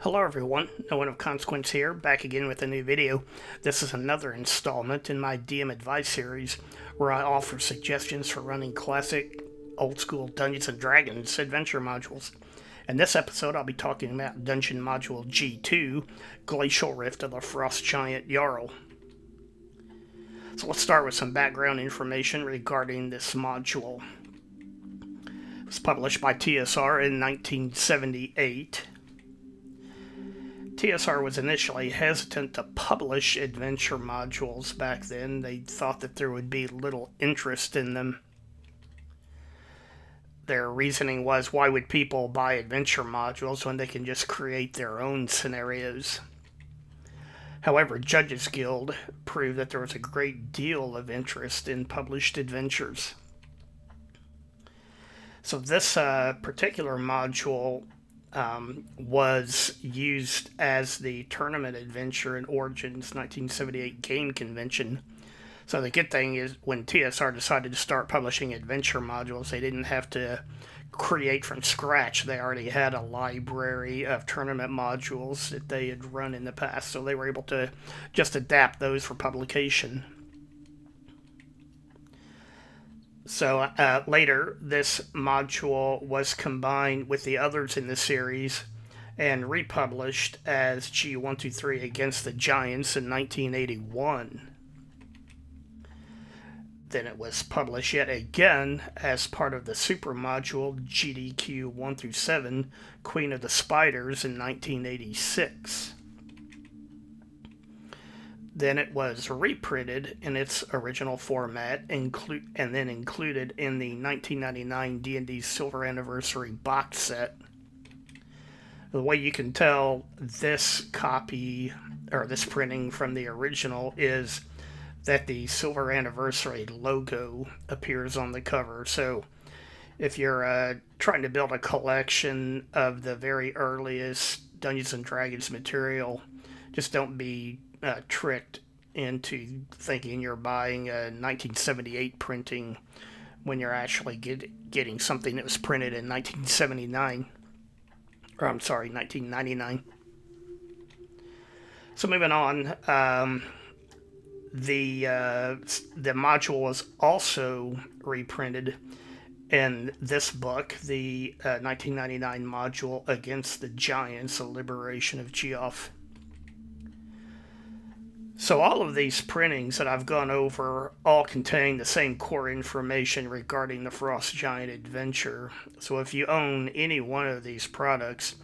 Hello everyone, no one of consequence here, back again with a new video. This is another installment in my DM advice series where I offer suggestions for running classic, old school Dungeons & Dragons adventure modules. In this episode I'll be talking about dungeon module G2, Glacial Rift of the Frost Giant Jarl. So let's start with some background information regarding this module. It was published by TSR in 1978. TSR was initially hesitant to publish adventure modules back then. They thought that there would be little interest in them. Their reasoning was, why would people buy adventure modules when they can just create their own scenarios? However, Judges Guild proved that there was a great deal of interest in published adventures. So this particular module was used as the tournament adventure in Origins 1978 game convention. So the good thing is when TSR decided to start publishing adventure modules, they didn't have to create from scratch. They already had a library of tournament modules that they had run in the past, so they were able to just adapt those for publication. So later, this module was combined with the others in the series and republished as G123 Against the Giants in 1981. Then it was published yet again as part of the super module GDQ 1 through 7 Queen of the Spiders in 1986. Then it was reprinted in its original format and then included in the 1999 D&D Silver Anniversary box set. The way you can tell this copy, or this printing from the original, is that the Silver Anniversary logo appears on the cover. So if you're trying to build a collection of the very earliest Dungeons & Dragons material, just don't be tricked into thinking you're buying a 1978 printing when you're actually getting something that was printed in 1979. Or I'm sorry, 1999. So moving on, the module was also reprinted in this book, the 1999 module Against the Giants: A Liberation of Geoff. So all of these printings that I've gone over all contain the same core information regarding the Frost Giant adventure. So if you own any one of these products,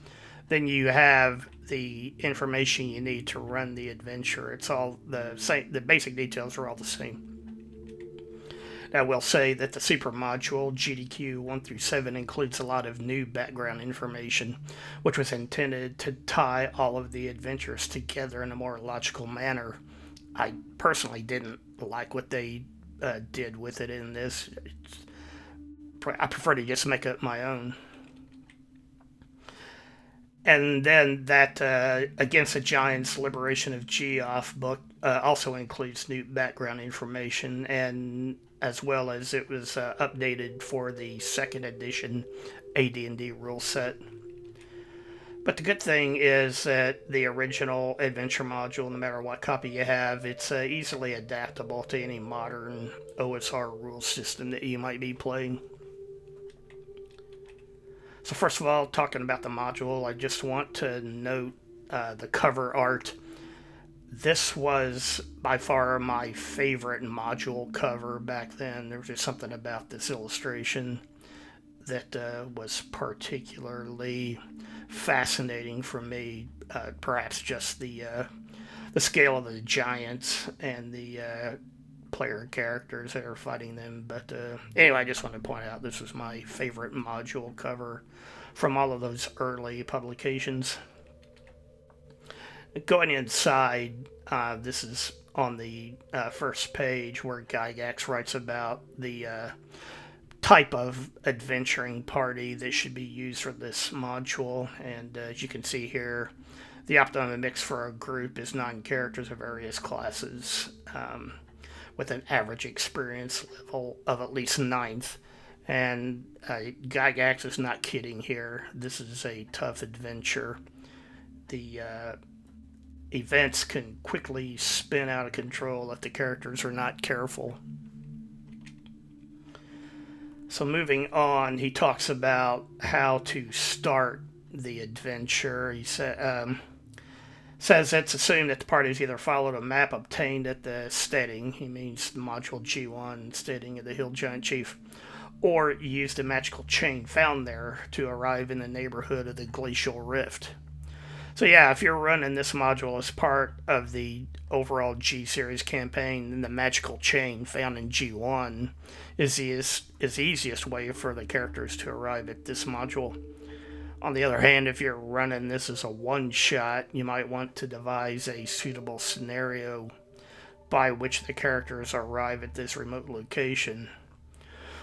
then you have the information you need to run the adventure. It's all the same. The basic details are all the same. Now, we'll say that the super module GDQ 1 through 7 includes a lot of new background information, which was intended to tie all of the adventures together in a more logical manner. I personally didn't like what they did with it in this. I prefer to just make up my own. And then that Against the Giants: Liberation of Geoff book also includes new background information, and as well as it was updated for the second edition AD&D rule set. But the good thing is that the original adventure module, no matter what copy you have, it's easily adaptable to any modern OSR rule system that you might be playing. So first of all, talking about the module, I just want to note the cover art. This was by far my favorite module cover back then. There was just something about this illustration that was particularly fascinating for me. Perhaps just the scale of the giants and the player characters that are fighting them. But anyway, I just want to point out this was my favorite module cover from all of those early publications. Going inside, this is on the first page where Gygax writes about the type of adventuring party that should be used for this module. And as you can see here, the optimum mix for a group is 9 characters of various classes, with an average experience level of at least 9th. And Gygax is not kidding here. This is a tough adventure. the events can quickly spin out of control if the characters are not careful. So moving on, he talks about how to start the adventure. He says it's assumed that the parties either followed a map obtained at the steading, he means the module G1 steading of the Hill Giant Chief, or used a magical chain found there to arrive in the neighborhood of the Glacial Rift. So yeah, if you're running this module as part of the overall G series campaign, then the magical chain found in G1 is the easiest way for the characters to arrive at this module. On the other hand, if you're running this as a one-shot, you might want to devise a suitable scenario by which the characters arrive at this remote location.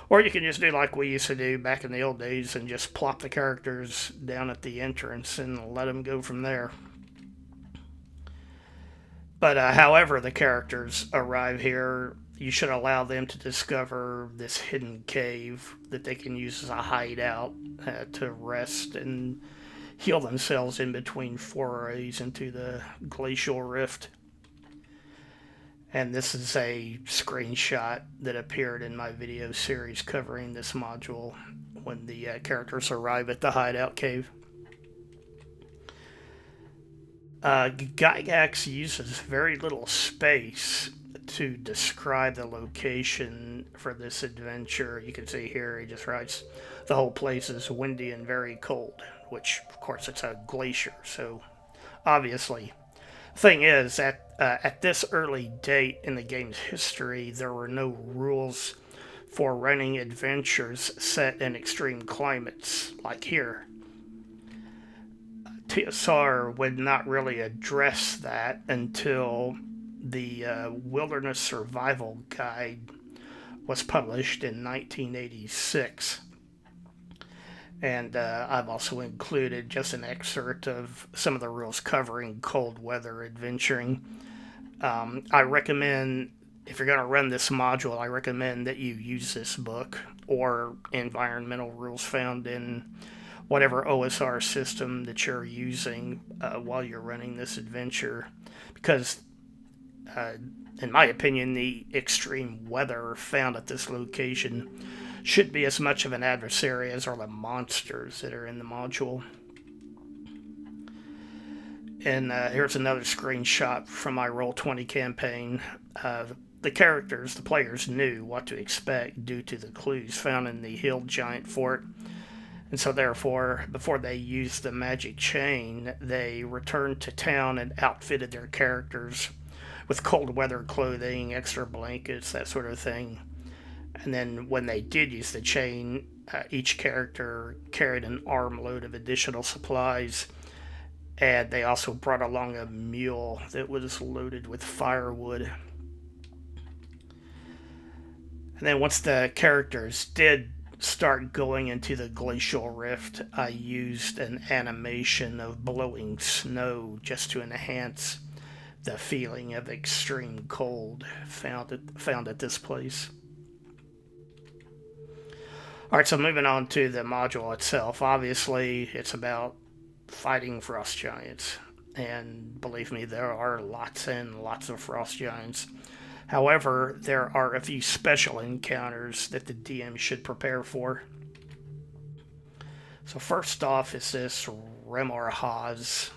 Or you can just do like we used to do back in the old days and just plop the characters down at the entrance and let them go from there. But however the characters arrive here, you should allow them to discover this hidden cave that they can use as a hideout to rest and heal themselves in between forays into the Glacial Rift. And this is a screenshot that appeared in my video series covering this module when the characters arrive at the hideout cave. Gygax uses very little space to describe the location for this adventure. You can see here he just writes, the whole place is windy and very cold, which of course it's a glacier, so obviously. Thing is, at this early date in the game's history, there were no rules for running adventures set in extreme climates like here. TSR would not really address that until the Wilderness Survival Guide was published in 1986. And I've also included just an excerpt of some of the rules covering cold weather adventuring. I recommend, if you're going to run this module, I recommend that you use this book or environmental rules found in whatever OSR system that you're using while you're running this adventure. Because, in my opinion, the extreme weather found at this location should be as much of an adversary as are the monsters that are in the module. And here's another screenshot from my Roll20 campaign. The characters, the players, knew what to expect due to the clues found in the Hill Giant Fort. And so therefore, before they used the magic chain, they returned to town and outfitted their characters with cold weather clothing, extra blankets, that sort of thing. And then when they did use the chain, each character carried an armload of additional supplies. And they also brought along a mule that was loaded with firewood. And then once the characters did start going into the Glacial Rift, I used an animation of blowing snow just to enhance the feeling of extreme cold found at this place. Alright, so moving on to the module itself. Obviously, it's about fighting frost giants. And believe me, there are lots and lots of frost giants. However, there are a few special encounters that the DM should prepare for. So first off is this Remor Haz,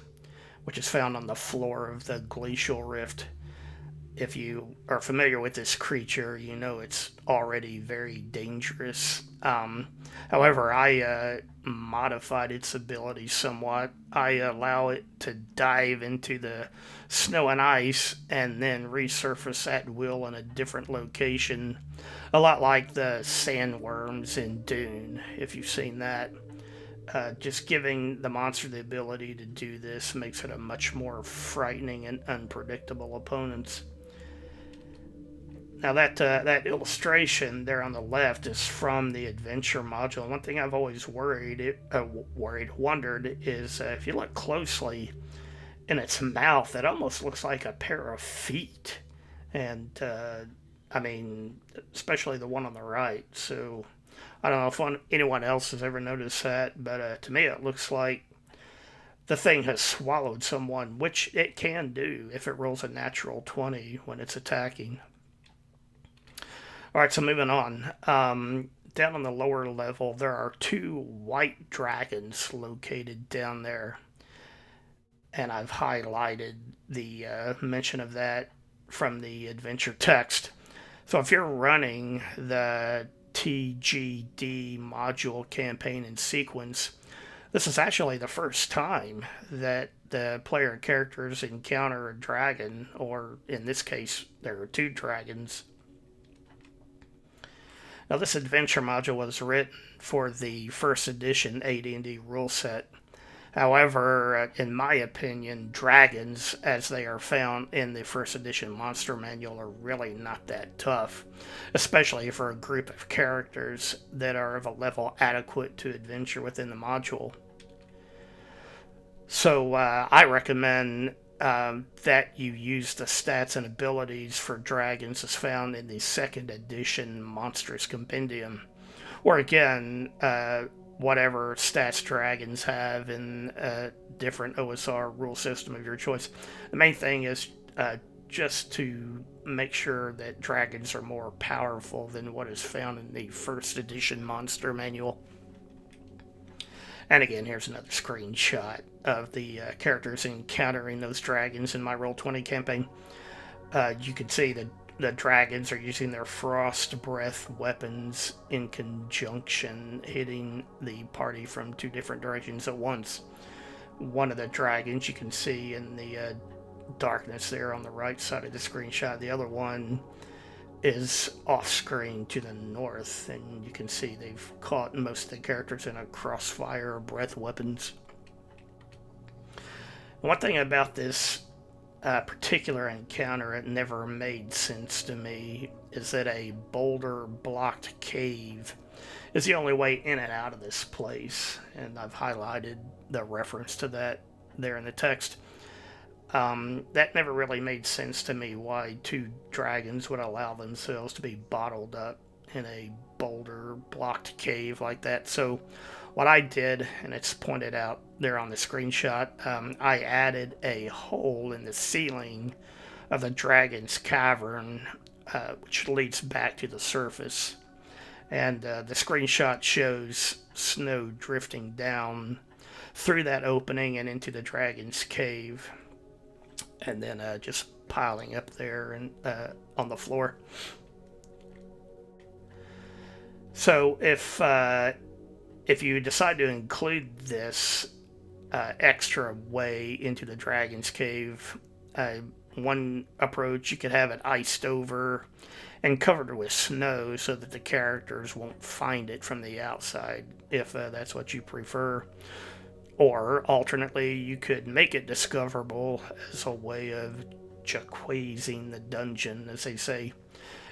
which is found on the floor of the Glacial Rift. If you are familiar with this creature, you know it's already very dangerous. However, I modified its ability somewhat. I allow it to dive into the snow and ice and then resurface at will in a different location. A lot like the sandworms in Dune, if you've seen that. Just giving the monster the ability to do this makes it a much more frightening and unpredictable opponent. Now that illustration there on the left is from the adventure module. One thing I've always wondered is if you look closely in its mouth, it almost looks like a pair of feet. And I mean, especially the one on the right. So I don't know if anyone else has ever noticed that, but to me it looks like the thing has swallowed someone, which it can do if it rolls a natural 20 when it's attacking. All right, so moving on. Down on the lower level, there are two white dragons located down there, and I've highlighted the mention of that from the adventure text. So if you're running the TGD module campaign in sequence, this is actually the first time that the player characters encounter a dragon, or in this case, there are two dragons. Now, this adventure module was written for the first edition AD&D rule set. However, in my opinion, dragons, as they are found in the first edition monster manual, are really not that tough, especially for a group of characters that are of a level adequate to adventure within the module. So I recommend that you use the stats and abilities for dragons as found in the second edition Monstrous Compendium. Or again, whatever stats dragons have in a different OSR rule system of your choice. The main thing is just to make sure that dragons are more powerful than what is found in the first edition monster manual. And again, here's another screenshot of the characters encountering those dragons in my Roll20 campaign. You can see that the dragons are using their frost breath weapons in conjunction, hitting the party from two different directions at once. One of the dragons you can see in the darkness there on the right side of the screenshot. The other one is off screen to the north, and you can see they've caught most of the characters in a crossfire of breath weapons. One thing about this particular encounter, it never made sense to me, is that a boulder blocked cave is the only way in and out of this place, and I've highlighted the reference to that there in the text. That never really made sense to me, why two dragons would allow themselves to be bottled up in a boulder blocked cave like that. So what I did, and it's pointed out there on the screenshot, I added a hole in the ceiling of the dragon's cavern, which leads back to the surface. And the screenshot shows snow drifting down through that opening and into the dragon's cave, and then just piling up there and on the floor. So if you decide to include this extra way into the dragon's cave, one approach, you could have it iced over and covered with snow so that the characters won't find it from the outside, if that's what you prefer. Or, alternately, you could make it discoverable as a way of jaquazing the dungeon, as they say.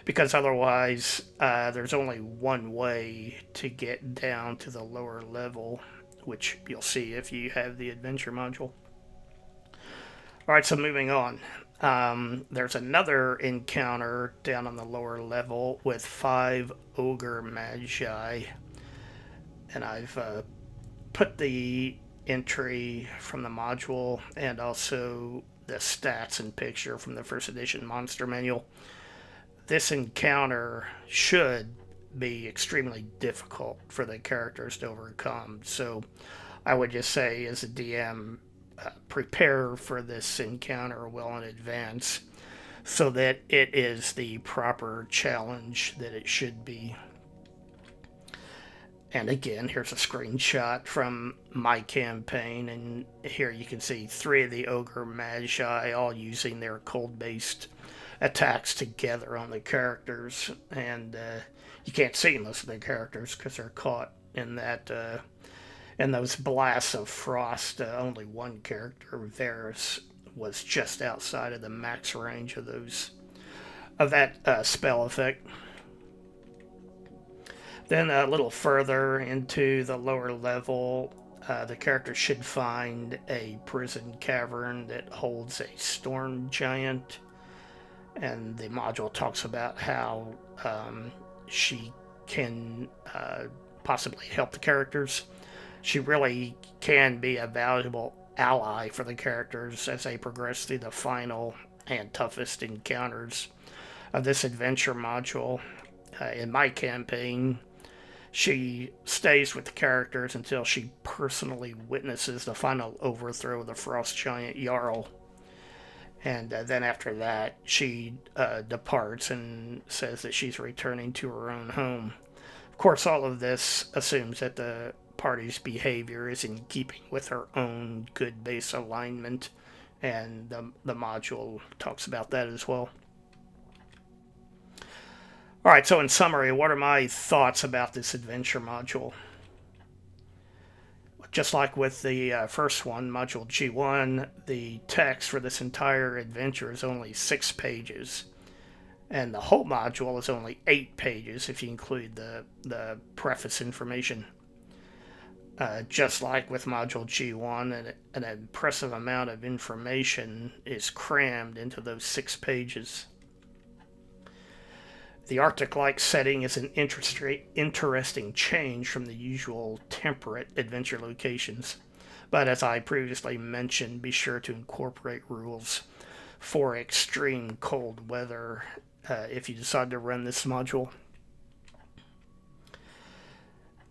Because otherwise, there's only one way to get down to the lower level, which you'll see if you have the adventure module. Alright, so moving on. There's another encounter down on the lower level with 5 ogre magi. And I've put the entry from the module and also the stats and picture from the first edition monster manual. This encounter should be extremely difficult for the characters to overcome, so I would just say, as a DM, prepare for this encounter well in advance so that it is the proper challenge that it should be. And again, here's a screenshot from my campaign, and here you can see 3 of the ogre magi all using their cold-based attacks together on the characters, and you can't see most of the characters because they're caught in that in those blasts of frost. Only one character, Varys, was just outside of the max range of that spell effect. Then a little further into the lower level, the character should find a prison cavern that holds a storm giant, and the module talks about how she can possibly help the characters. She really can be a valuable ally for the characters as they progress through the final and toughest encounters of this adventure module. In my campaign, she stays with the characters until she personally witnesses the final overthrow of the Frost Giant Jarl. And then after that, she departs and says that she's returning to her own home. Of course, all of this assumes that the party's behavior is in keeping with her own good base alignment, and the module talks about that as well. Alright, so in summary, what are my thoughts about this adventure module? Just like with the first one, Module G1, the text for this entire adventure is only 6 pages. And the whole module is only 8 pages if you include the preface information. Just like with Module G1, an impressive amount of information is crammed into those 6 pages. The Arctic-like setting is an interesting change from the usual temperate adventure locations. But as I previously mentioned, be sure to incorporate rules for extreme cold weather if you decide to run this module.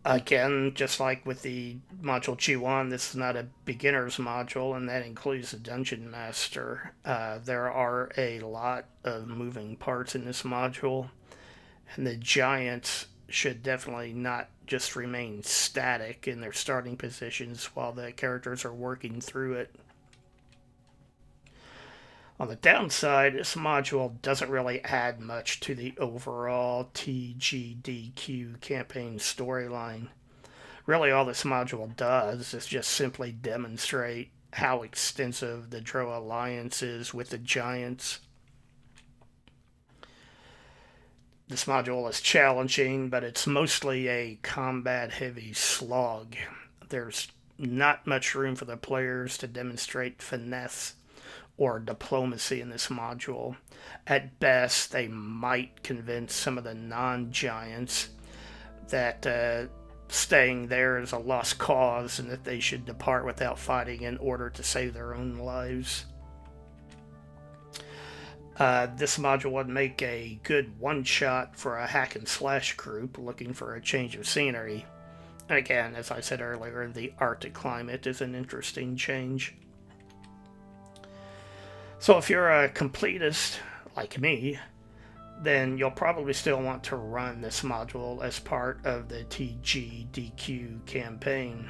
Again, just like with the Module G1, this is not a beginner's module, and that includes the Dungeon Master. There are a lot of moving parts in this module, and the giants should definitely not just remain static in their starting positions while the characters are working through it. On the downside, this module doesn't really add much to the overall TGDQ campaign storyline. Really, all this module does is just simply demonstrate how extensive the Drow alliance is with the giants. This module is challenging, but it's mostly a combat-heavy slog. There's not much room for the players to demonstrate finesse or diplomacy in this module. At best, they might convince some of the non-giants that staying there is a lost cause and that they should depart without fighting in order to save their own lives. This module would make a good one-shot for a hack-and-slash group looking for a change of scenery. And again, as I said earlier, the Arctic climate is an interesting change. So if you're a completist, like me, then you'll probably still want to run this module as part of the TGDQ campaign.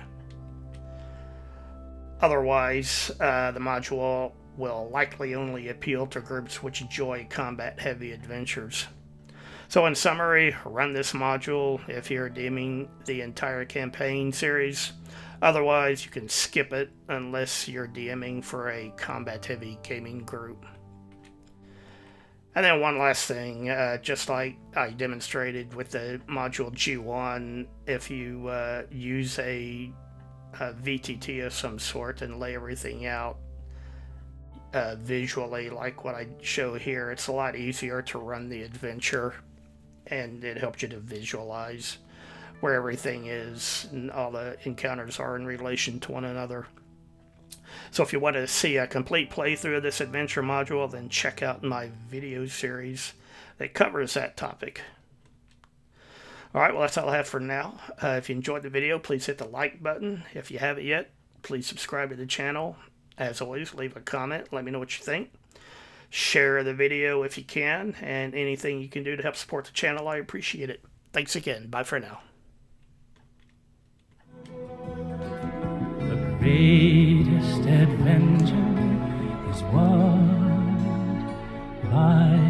Otherwise, the module will likely only appeal to groups which enjoy combat-heavy adventures. So in summary, run this module if you're DMing the entire campaign series. Otherwise, you can skip it unless you're DMing for a combat-heavy gaming group. And then one last thing, just like I demonstrated with the module G1, if you use a VTT of some sort and lay everything out visually like what I show here, it's a lot easier to run the adventure, and it helps you to visualize where everything is and all the encounters are in relation to one another. So if you want to see a complete playthrough of this adventure module, then check out my video series that covers that topic. Alright, well that's all I have for now. If you enjoyed the video, please hit the like button. If you haven't yet, please subscribe to the channel. As always, leave a comment, let me know what you think. Share the video if you can, and anything you can do to help support the channel, I appreciate it. Thanks again. Bye for now. The greatest adventure is what lies